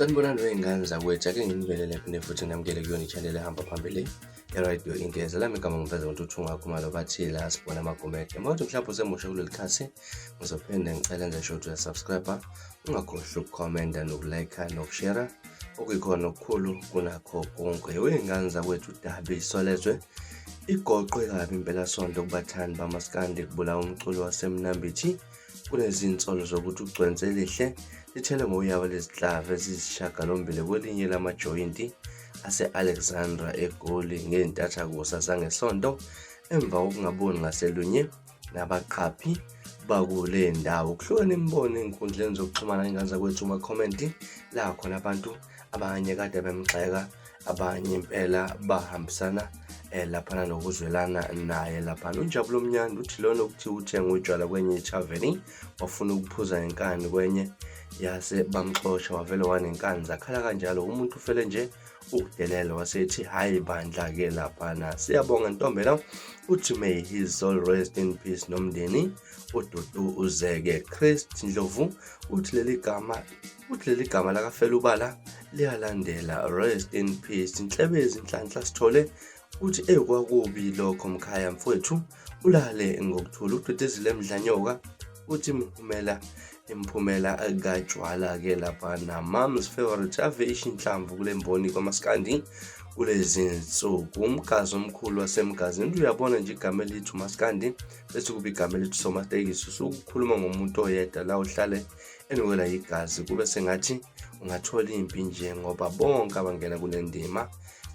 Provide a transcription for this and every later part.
Sanibonani wey'ngane zakwethu, ake nginivelele phinde futhi nginamukele kuyona i-channel ehamba phambili ye-Radio Ingeza. Lami igama ngiveza uNtuthu Khumalo bathi la sibona amagumede. Mawuthi mhlawumbe usemusha kuleli khasi, ngizophinda ngicela nje shothi uya-subscribe, ungakhohlwa ukukhomenta nokulike nokushare, okuyikhona okukhulu kunakho konke. Wey'ngane zakwethu, udaba isolezwe igoqwe kabi impelasonto kubathandi bamaskandi kubulawa umculo waseMnambithi. Kunezinsolo zokuthi ugcwense elihle lithele ngoyaba lezihlava eziyisishiyagalombili kwelinye lamajoyinti ase-Alexandra eGoli ngey'ntathakusa zangesonto, emva kokungaboni ngaselunye nabaqaphi bakule ndawo. Kuhlukene imibono ey'nkundleni zokuxhumana iy'ngane zakwethu, amakhomenti la khona abantu abanye kade bemgxeka, abanye impela bahambisana laphana nokuzwelana naye laphana. uNjabulo Mnyanda uthi lona ukuthiwa uthenga utshwala kwenye ithaveni wafuna ukuphuza ngenkani kwenye yase bamxosha, wavele wanenkani zakhala kanjalo. Umuntu ufele nje ukudelela, wasethi hayi bandla-ke laphana. Siyabonga Ntombela, uthi may his soul rest in peace nomndeni uDudu Uzeke. Christ Ndlovu uthi leli gama lakafela ubala liyalandela, rest in peace. Inhlebezi Nhlanhla Sithole uthi kwakubi lokho mkhaya mfowethu, ulale ngokuthula. uDuduzile Mdlanyoka uthi imphumela kajwala-ke laphana. Mom's favorite ave ishinhlamvu kule mboni kwamaskandi kulezi nsuku. Umgazi omkhulu wasemgazini, uyabona nje igama elithi umaskandi bese kuba igama elithi somatekisi. Usukukhuluma ngomuntu oyedwa la uhlale enikwela igazi, kube sengathi ungathola impi nje, ngoba bonke abangena kule ndima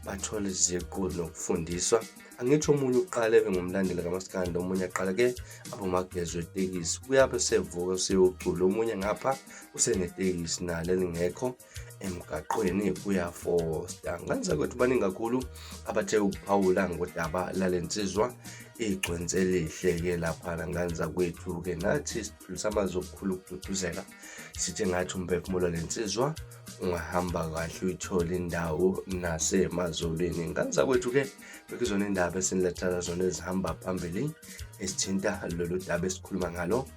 bathole iziqu nokufundiswa. Angithi omunye uqala ebe ngumlandeli kamaskandi, omunye aqala-ke abomagezi wetekisi, kuyabe sevuka useyocula. Omunye ngapha usenetekisi nalo elingekho emgaqweni kuyafosta. Ngane zakwethu baningi kakhulu abathe ukuphawula ngodaba lalensizwa igcwense elihle-ke laphana. Ngane zakwethu-ke nathi sidlulisa amazwi okukhulu ukududuzela, sithi ngathi umphefumulo lensizwa ungahamba kahle uyithole indawo nasemazolweni. Ngane zakwethu-ke bekuzona indaba esiniletha zona ezihamba phambili esithinta lolu daba esikhuluma ngalo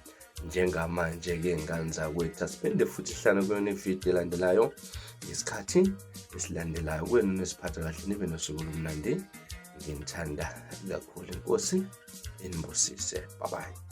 njengamanje-ke. Ngane zakwethu, asiphinde futhi sihlale kuyona ividiyo elandelayo ngesikhathi esilandelayo. Kwenu nesiphatha kahle, nibe nosuku olumnandi. Nginithanda kakhulu. Inkosi inibusise. Bye bye.